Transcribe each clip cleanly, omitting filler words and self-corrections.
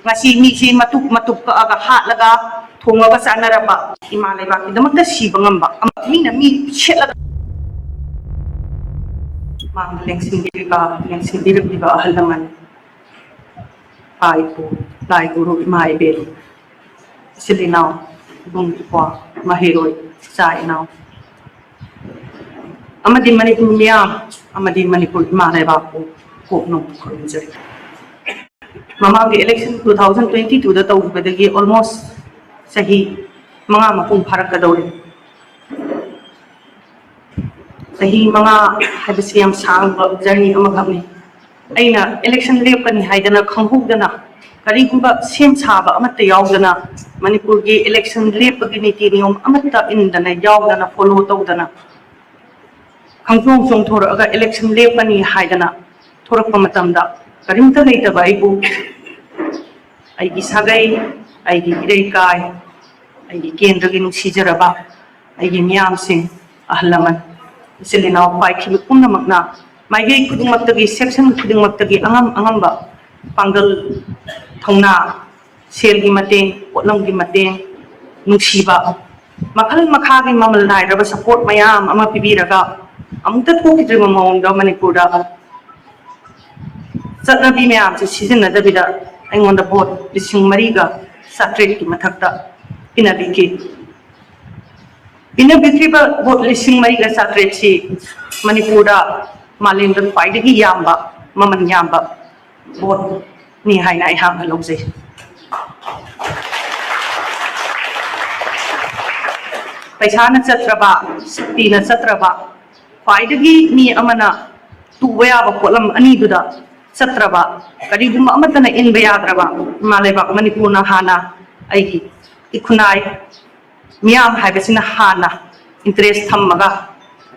ngasi mi si matuk ka aga hatlaga thongaga sanaraba ima leibak damakta siba ngamba mina mi shetlaga mang lengsin diriba ahalaman paipo lai guru mai bel silinao bung kwa mahiroi sai now amadi manipur mia amadi manipur ima leibak ko no khonjari Mama the election 2022 da tawbadagi almost sahi mga mapung pharak kadawri sahi mga habisi am sang journey amaghamni aina election lepani haidana khanghugdana karigumba sem saba amatta yawdana manipur gi election lepagi niti niyom amatta indana yawdana follow tawdana khangchong chong thoraga election lepani haidana thorakpa matamda karimta leitaba aibu aigi sagai aigi ireikai aigi kendragi nungsijaraba aigi miyam sing ahlaman isilinaw pai khibi punnamakna maigei khudingmaktagi section khudingmaktagi angamba pangdal thongna selgi mateng potlamgi mateng nungsiba makhal makhagi mamal nairaba support mayam ama pibiraga amukta thokidriba mawongda manipurda Satnabi me am season na dabida on the board lising mariga satrate ki mathakta inabiki ba board lising mariga satrate si manipura malendra paidagi yamba maman yamba board ni haina I ham halongse paisa na chatraba sakti na chatraba paidagi ni amana tuwaya ba kolam ani duda Satraba, kariguma amatana in bayadraba, Maleba, Manipuna Hana, Aigi, Ikunai, Miam Habesina Hana, interest Tamaga,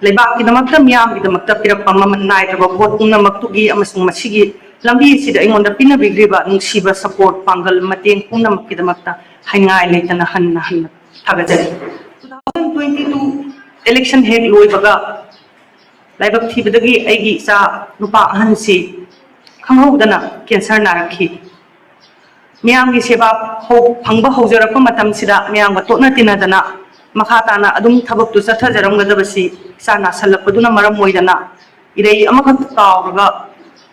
Lebaki the Makta Miam, the Maktapira Pamaman Night of Botuna Maktugi, Amasung Mashigi, Lambi sida on the Pina Bigriba, Shiba support, Pangal, Matin, Puna Makidamakta, Hangai, Latana Hanna, Tagajari. 2022 election head Louisaga, Libak Tibadagi, Aigi, Sa, Lupa Hansi. Khanghodana cancer naraki miyamgi seba ho phangba hojarapa matam sida miyamga totna tinadana makhatana adum thabak tu satha jaram gadabasi sana salapuduna maram moidana irei amakhat tawga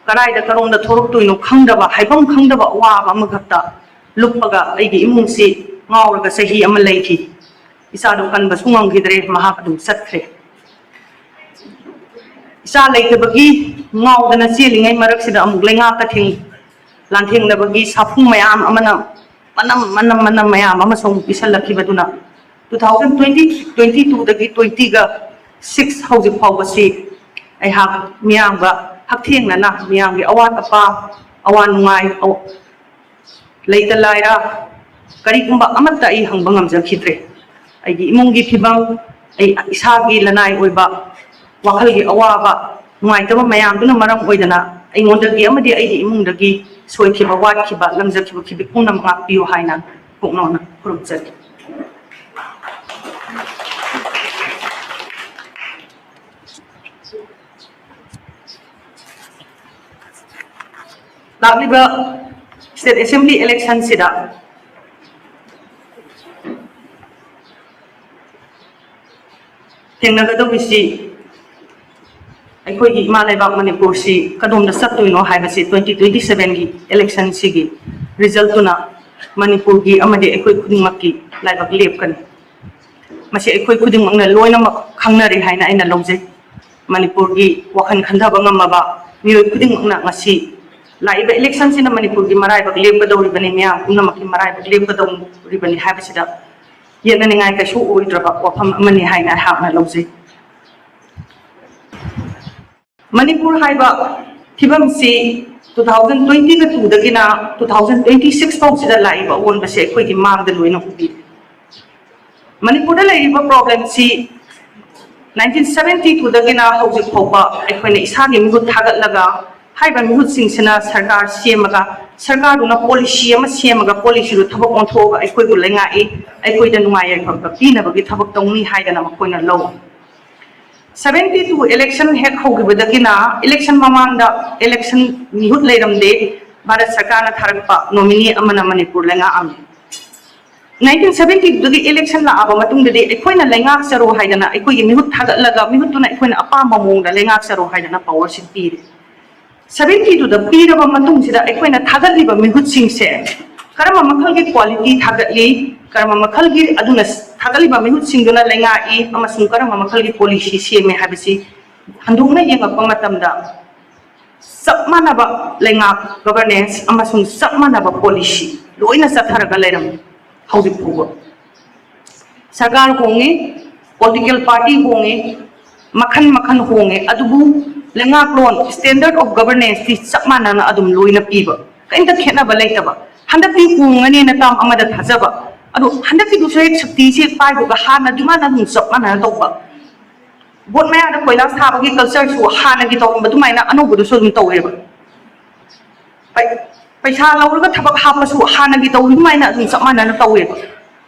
karaida karongda thorok tuino khangdaba haibam khangdaba wa amakhatta lupaga aigi imungsi ngawraga sahi ama leiki isa do kanba sungam gidre mahakadum satkre isa leitebagi ngawdana chelingai maraksida amuk lenga ka thing lanthing nabagi safung mayam amana manam mayam amasong isalakibaduna 2022 dagi 20 ga 6 hauzik phawbasi ai hak miyangba haktheng na miyanggi awat apa awan ngai leita laira karigumba amatta ai hangbangam jakhidre aigi imunggi phibam ai isagi lanai oiba wakhalgi awaba nuaitaba mayam duna maram oidana aingondagi amadi aidi imungdagi soikhiba watkhiba lamjakhiba khibi punam ngakpiu haina puknona khurumchari lagliba state assembly election sida tengnagado Aikogi Malebak Manipur si kadom na saktuino haibasi 2027 gi election sigi result na Manipur gi amadi aikoi khudingmakki laibak lepkan masi aikoi khudingmakna loina khangnari haina aina lojai Manipur gi wakhan khandaba ngamaba mioi khudingmakna ngasi laiba election sina Manipur gi maraibak lepkadawri bani mia punamakki maraibak lepkadawri bani haibasida yena ningai ka shu oidraba wafam amani haina hauna lojai Manipur haiba thibam si 2020 ka 2 dagina 2026 fau sida laiba on base koi gi mang da loina ubi Manipur da laiba problem si 1972 dagina hauji phauba aikhoina isagi mihut thagat laga haiba mihut singsina sarkar semaga sarkar duna policy ama semaga policy ru thabak onthoga aikoi gu lenga e aikoi da nungaya khakka pina bagi thabak tongni haidana makoina law 72 election hek hogibadagina election mamangda election mihut leiramde Bharat सरकार थारक्पा nominee अमना Manipur लेंगाम 1970 election लाब अखोना लेंगाक चरो हाइदना अखोई मिहुत थागतलगा मिहुतुना अखोना अपाम मोंगदा लेंगाक चरो हाइदना power से पीरे 70 पीरब मतुंगसिदा अखोना थागतलिबा मिहुतसिंगसे करम मखल की quality थागतली करम मखल की अदुना थागतलिबा मिहुतसिंगदुना लेंगाई अमसुं करम मखल की पॉलिसी सेमे हाबिसि हंदुंगना येंगपा मतमदा सब मानबा लेंगाक गवर्नेंस अमसुं सब मानबा पॉलिसी लोइना चथरगा लेरम हौजिक फुबा सरकार होंगे पॉलिटिकल पार्टी होंगे मखन मखन होंगे अदुबु लेंगाक लोन स्टैंडर्ड ऑफ गवर्नेंस ती सब मानना अदुम लोइना पीबा कइंता खेनाबा लेतबा हंदकी होंगने न ताम अमदा थाजबा अदु हंदकी दुसरे एक शक्ति से पाइबगा हाना दुमाना दुम सब मानना तौबा बोट मयादा कोइला साबगी कल्चर सु हानागी तौबा दुमाइना अनौबदु सु दुम तौरेबा पैसा लौरगा थबक हापसु हानागी तौबा दुमाइना दुम सब मानना तौरेबा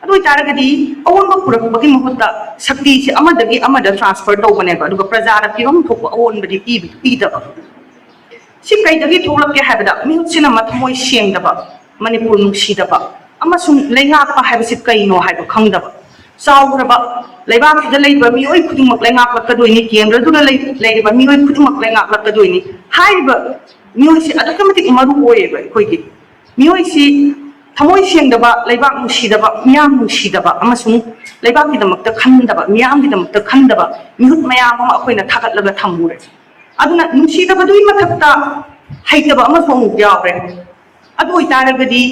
अदु तारगदी अवोनबा पुरकबगी महुत्ता शक्ति से अमदगी अमदा ट्रांसफर तौबनेबा अदुगा प्रजारा पिरम थोकबा अवोनबदी पीदबा सि कइदगी थोलके हाबदा मिहुतसिना मथमोय सेंगदबा मणिपुर नुसीदबा अमसुं लेंगाकपा हाबसि कइनो हाइबा खंगदबा चाउरबा लेबाकदा लेबा मियोय खुदिमक लेंगाकलकदोइनि केंद्रदुना लेबा मियोय खुदिमक लेंगाकलकदोइनि हाइबा मियोयसि अदुकमतिक मरु ओयेबा अखोइगी मियोयसि थमोय सेंगदबा लेबाक नुसीदबा मियाम नुसीदबा अमसुं लेबाकगिदमक्ता खंदबा मियामगिदमक्ता खंदबा मिहुत मयाम अमा अखोइना थागतलगा थम्मुरे अदुना नुसीदबदुइ मथक्ता हैतबा अमसुं यावरे अदु ओइतारगदी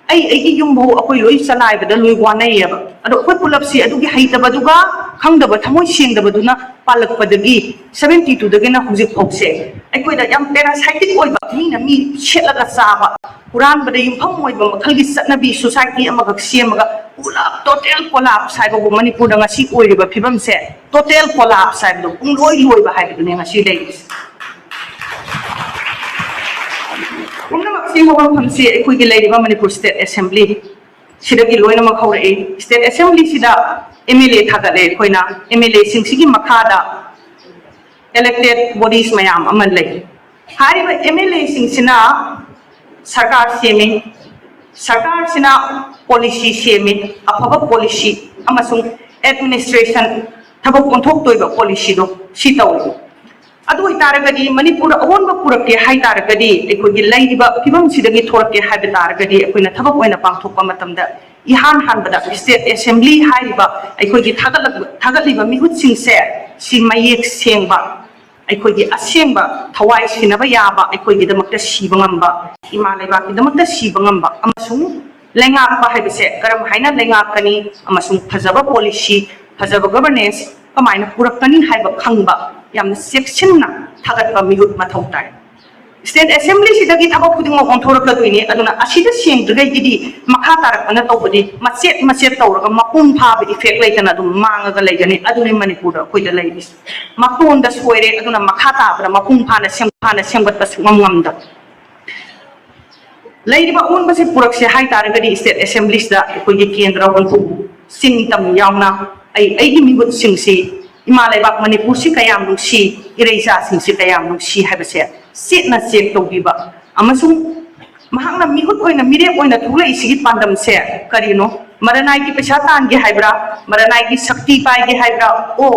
आई युम्भो अखोइ लोइ चलाइबदा लोइ वानैयबा अदो अखोइ पुलपसि अदुगी हैतबदुगा खंगदबा थमोइ सेंगदबदुना पालकपदगी 72 दगेना हुजिक फोक्से अखोइदा याम पैरासाइटिक ओइबा मीना मी छेलगा चाबा पुरानबदा युम्फम ओइबा मखलगी चटनबी सोसाइटी अमगा सेमगा पुलप टोटल कोलाप्स हाइबो मणिपुरदा ngasi ओइरिबा फिबमसे टोटल कोलाप्स हाइबदो पुंलोइ लोइबा हाइबदुने ngasi लेइस Manipur state assembly state assembly MLA थागले MLA मखादा इलेक्टेड बॉडीज मयाम MLA सरकार सेमे सरकार पॉलिसी सेमे अफब पॉलिसी एडमिनिस्ट्रेशन थबक ओंथोक्तोइबा पॉलिसी दो सी तौर अदु तारगदी मणिपुर अवोनबा पुरके हाइ तारगदी एकोगी लैरिबा फिबम सिदगी थोरके हाइबे तारगदी एकोइना थबक ओइना पांगथोकपा मतमदा इहान हानबदा स्टेट असेंबली हाइबा एकोगी थागतलिबा मिहुतसिंगसे सि मयेक सेंगबा एकोगी असेंगबा थवाइ सिनबा याबा एकोगी दमक्ता सिबा ngamba इमा लेबाकी दमक्ता सिबा ngamba अमसुं लेंगाकपा हाइबसे करम हाइना लेंगाकनी अमसुं फजबा पॉलिसी फजबा गवर्नेंस कमाइना पुरकनी हाइबा खंगबा यामना सेक्शनना थागतपा मिहुत मथौ ताय स्टेट असेंबली सिदगी थबक खुदिंग ओंथोरकदोइनि अदुना असिदा सेंगद्रगैदिदि मखा तारकना तौबदि मचेत मचेत तौरगा मपुन फाबा इफेक्ट लेतना अदुम मांगगा लेगनि अदुनि मणिपुरदा खोइदा लेबिस मपुनदा सोइरे अदुना मखा ताबरा मपुन फाना सेंगबत्पा सुंगमंगमदा लेरिबा ओनबसे पुरकसे हाइ तारगदि स्टेट असेंबली सिदा खोइगी केंद्र ओंथु सिंतम यावना आई मिहुत सिंगसी इमा लेबाक मणिपुर से कयाम नुसी इरेजा सिंगसी कयाम नुसी हाबसे सेटना चेक तौबीबा अमसुं महांगना मिहुत ओइना मिरेक ओइना थुलैसिगी पांडमसे करिनो मरनाई की पैसा तानगे हाइब्रा मरनाई की शक्ति पाइगे हाइब्रा ओ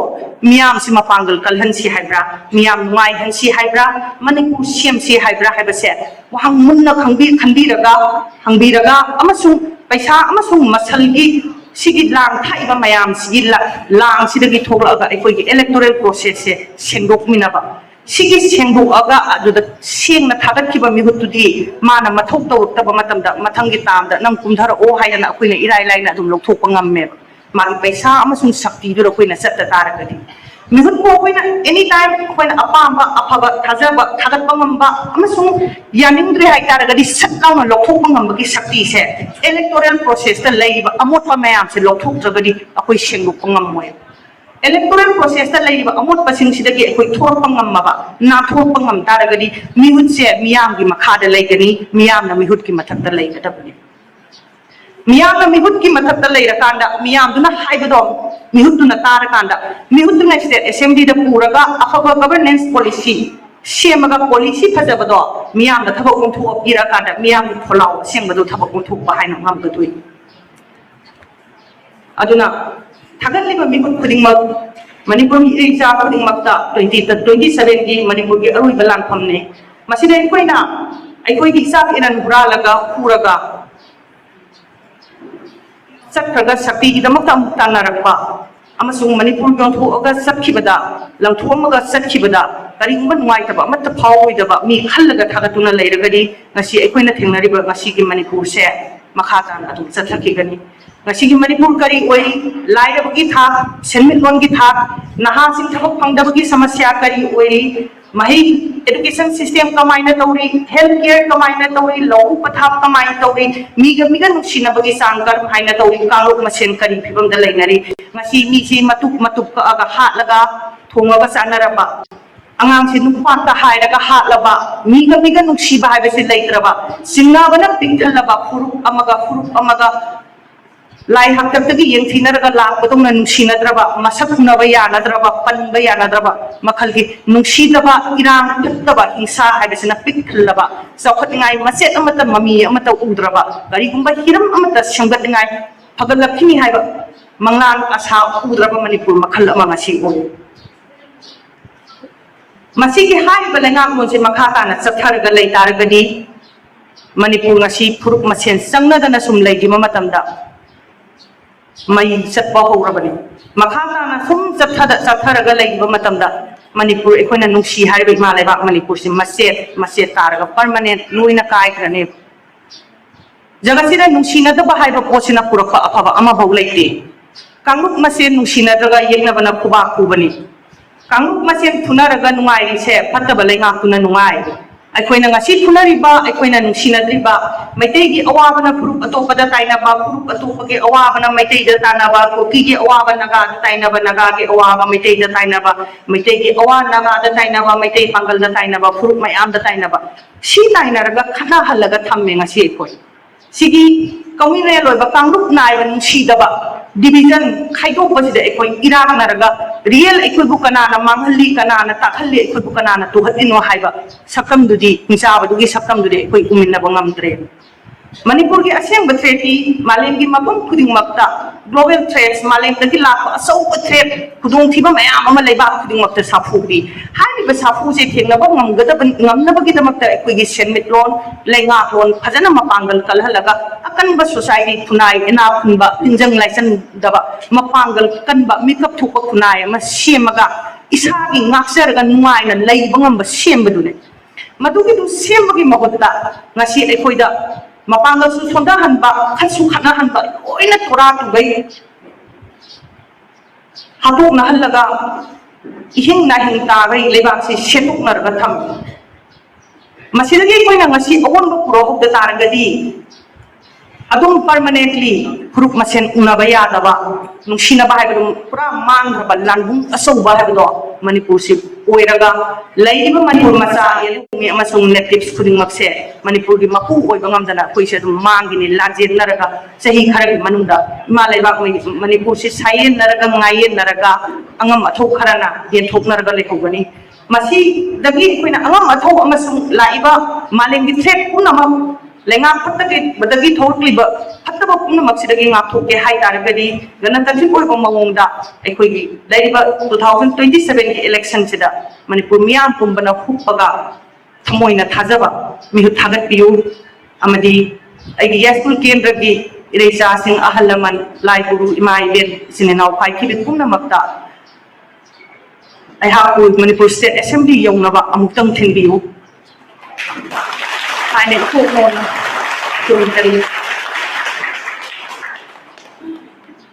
मियाम से मपांगल कलहनसी हाइब्रा मियाम नुआई हंसी हाइब्रा मणिपुर सेमसी हाइब्रा हाइबसे वहां मुन्ना खंबीरगा हंबीरगा अमसुं पैसा अमसुं मसलगी सिगी लांग थाइबा मयाम सिगी लांग सिदगी थोगलागा एकोगी इलेक्टोरल प्रोसेस से सेंगदोकमिनाबा सिगी सेंगदोकआगा अदुदा सेंगना थागतखिबा मिहुतुदी माना मथौ तौरक्तबा मतमदा मथंगी तामदा नंग कुमधर ओ हायना अखोइना इराय लाइना अदुम लौथोकपा ngam मागी पैसा अमसुं शक्ति दुरा अखोइना चत्ता तारगदी मिहुत को अखोइना एनी टाइम अखोइना अपामबा अफबा थाजबा थागतपा ngamba अमसुं यानिंद्रे हाय तारगदी सत्लाउना लौथोकपा ngambagi शक्ति से इलेक्टोरल प्रोसेस ता लैबा अमोटपा मयाम से लौथोकद्रगदी अखोइ सेंगदोकपा ngam इलेक्टोरल प्रोसेस ता लैबा अमोटपा सिंगसिदगी अखोइ थोरपा ngambaba नाथोकपा ngam तारगदी मिहुत से मियामगी मखादा लैगनी मियामना मिहुतकी मथक्ता लैगदबनी मियामना मिहुतकी मथक्ता लैरकांदा मियामदुना हाइबदो मिहुतुना तारकांदा मिहुतुना स्टेट असेंबली दा पुरगा अफबा गवर्नेंस पॉलिसी सेमगा पॉलिसी फजबदो मियाम दा थबक ओंथो पीरा कादा मियाम थोलाव सेंबदो थबक ओंथो बाहायना ngam aduna thagaliba mipun khudingmak manipur mi exam khudingmakta 27 gi manipur gi arui balan phamne masida koina aikoi gi sak inan huralaga huraga sakhaga sakti gi damakta muktanarapa amasung manipur gongtho aga sakhibada langthomaga sakhibada karigumba nuaitaba amatta phawidaba mi khallaga thagatuna leiragadi ngasi aikoina thengnariba ngasi gi manipur se makhatan adu chathakigani ngasi gi manipur kari oi lairabagi tha senmitlon gi tha naha sing thak phangdabagi samasya kari oi mahi education system kamaina tauri health care kamaina tauri law pathap kamaina tauri miga nuksina bagi sangkar haina tauri kaluk masen kari phibam da lainari ngasi mi si matuk ka aga ha laga thonga ba sanaraba angang si nupa ta hairaga ha laba miga nuksi ba haibase laitraba sinna bana pingthalaba furuk amaga lai haktabtagi yengthinaraga lakpatongna nungsinadraba masakunaba yanadraba panba yanadraba makhalgi nungsidaba irang thuttaba hingsa haibasina pikthlaba saukhatingai maset amata mami amata udraba karigumba hiram amata sanggatngai phagalakkhini haiba manglan asa udraba manipur makhal ama ngasi oi masigi haiba lenga monse makhata na chatharaga leitaragadi manipur ngasi phuruk masen sangnadana sum leigima matamda mai chatpa horabani makhata na sum chatharaga leiba matamda manipur ekoina nungsi haiba ma leba manipur si maset taraga permanent loina kai khrane jagasira nungsina da haiba posina purakpa afaba ama bau leite kangluk masen nungsina daga yengna bana kuba kubani kangluk masen thunaraga nungai se phataba lenga tuna nungai aikoina ngasi thunariba aikoina nungsinadriba maitei gi awabana furup atopada tainaba furup atopage awabana maitei da tanaba koki gi awaba naga da tainaba naga gi awaba maitei da tainaba maitei gi awa naga da tainaba maitei pangal da tainaba furup mayam da tainaba si tainaraga khana halaga thamme ngasi aikoi sigi communal loiba kangluk naiba nungsidaba division khaidok basida aikoi irak naraga real aikoi bu kana na manghalli kana na takhalli aikoi bu kana na tuhatino haiba sakam dudi hisaba dugi sakam dudi aikoi uminna bangamdre manipur gi aseng batreti malem gi mapam khuding makta global threats malem tagi lak asau threat khudong thiba mayam ama leiba khuding makta safu bi hani ba safu je thengna ba ngamgada ngamna bagi damakta aikoi gi senmit lon lenga lon phajana mapangal kalhalaga akan ba society thunai ena phunba tinjang laisan daba mapangal kanba mikap thupa thunai ma semaga isagi ngaksarga nuai na leiba ngamba sembadune madugi du sembagi magotta ngasi aikoida mapangal su sonda hanba khatsu khana hanba oina thora tu gai hatuk na halaga ihing na hing ta gai lebak si shetuk narga tham masidagi koina ngasi awon ba puro hokda taragadi adum permanently group masen unaba yadaba nungsinaba haibadu pura mangraba lanbung asauba haibado manipur si oiraga laiba manipur macha yelumi amasung natives khuding makse manipur gi mapu oiba ngamdana koise dum mangini lanjen naraga sahi kharagi manungda malaiba manipur si sayen naraga ngayen naraga angam athok kharana yen thok naraga lekhogani masi dagi koina angam athok amasung laiba malengi threat punama lenga phattagi badagi thokliba phattaba pumna maksidagi ngapthoke hai taragadi ganantri koi bomangongda aikoi gi laiba 2027 gi election sida manipur miyam pumbana hupaga thamoina thajaba mihu thagat piu amadi aigi yaskul kendra gi irecha sing ahalaman lai guru imai ben sinenau phai khibit pumna makta ai ha ku manipur state assembly yongnaba amuktang thinbiu Haine Kokon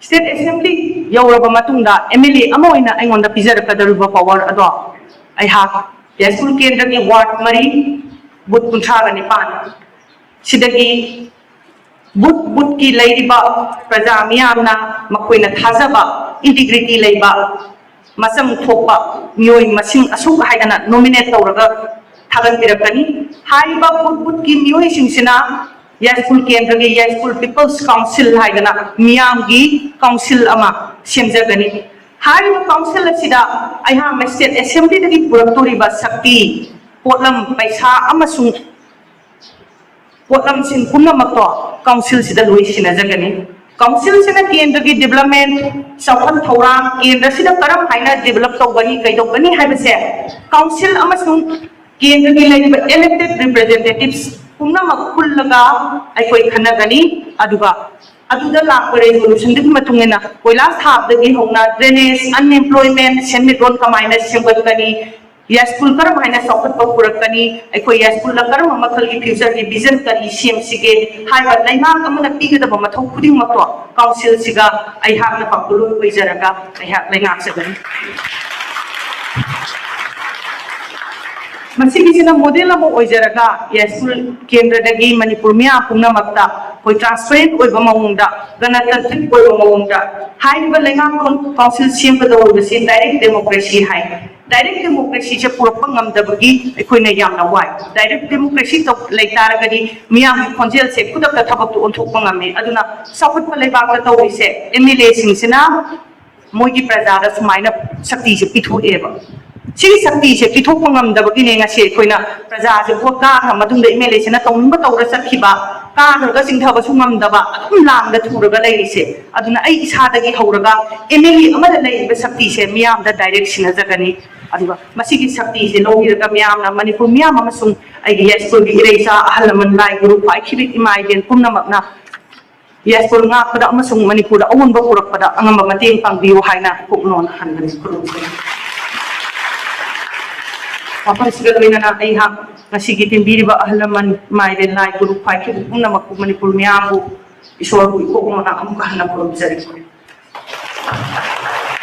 State Assembly Yoraba Matunda MLA Amoina Angonda Pizarka Daruba Power Ado I have Yaskul Kendra Ward Marie But Puntaga Nipan Sidagi But Ki Ladiba Prazamiana Makwina Hazaba Integrity Laiba Masam Topa Mewing Masing Asuk Haidana nominate Toraga Hagan Pirakani, Haiba Put Kim Yui Singsina, Yaskul Kendra, Yaskul People's Council Haigana, Miyamgi, Council Ama, Shemzagani. Haiba Council Sida, I have a state assembly the Puratori Basaki, पोटलम पैसा अमसुंग पोटलम सिन पुनमक्तो council सिदा लोई सिनाजगनी council सिना केंद्र की development चौखन थौराम केंद्र सिदा करम हाइना develop तौगनी कैदौगनी हाइबसे council अमसुंग केंद्र की लेब इलेक्टेड रिप्रेजेंटेटिव्स पुनमक खुल्लगा अखोई खनगनी अदुगा अदुदा लाप रेजोल्यूशन दिख मतुंगेना कोइला थाबदगी होना ड्रेनेज अनएम्प्लॉयमेंट सेमिरोन कमाइना सेमगतकनी यास्कुल करम हाइना सौखत पुरकनी अखोई यास्कुल करम मखल की फ्यूचर की विजन करी सेमसिगे हाइबा लैमाक अमना पीगदब मथौ खुदिंग मक्तो काउंसिल सिगा अइहाकना पाकुलो ओइजरगा अइहाक लैनाक सगनी मसीगिसिना मॉडल अमो ओइजरगा यास्कुल केंद्रदगी मणिपुर मिया पुंगनमक्ता कोई ट्रांसपेरेंट ओइबा मवंगदा गणतंत्रिक ओइबा मवंगदा हाइबा लैंगाम काउंसिल सेमगदौबसी डायरेक्ट डेमोक्रेसी हाइ डायरेक्ट डेमोक्रेसी से पुरक्पा ngamdabagi अखोइना यामना वाइ डायरेक्ट डेमोक्रेसी तो लेतारगदी मियाम खोंजेल से खुदक थबक तो ओंथोकपा ngame aduna साउथपा लेबाक तौइसे एमएलए सिंगसिना मोगी प्रजादा सुमाइना शक्ति से पिथोएबा सिगी शक्ति से पिथोकपा ngamdabagi ने ngase अखोइना प्रजा से भोट का मदुंग एमएलए सिना तौनिंबा तौरा चखिबा कागरगा सिंथबसु ngamdaba adum lamda थुरगा लैरिसे aduna ai इसादगी हौरगा एमएलए अमदा लैरिबा शक्ति से मियाम दा डायरेक्ट सिनाजगनी अदुगा मसीगी शक्ति से लोगिरगा मियामना मणिपुर मियाम अमसुंग आइगी यास्कुल की इरेसा अहलमन लाइ गुरु फाइखिबि इमाइदेन पुनमकना यास्कुल ngakpada अमसुंग Manipur अवुनबा पुरकपदा angamba mateng pangbiu haina koknon hangan kurumse apa sigaloina na aiha masigi timbiriba ahlaman maiden lai guru faikhibi punamak manipur miamu isor ku koknona amukahna kurumse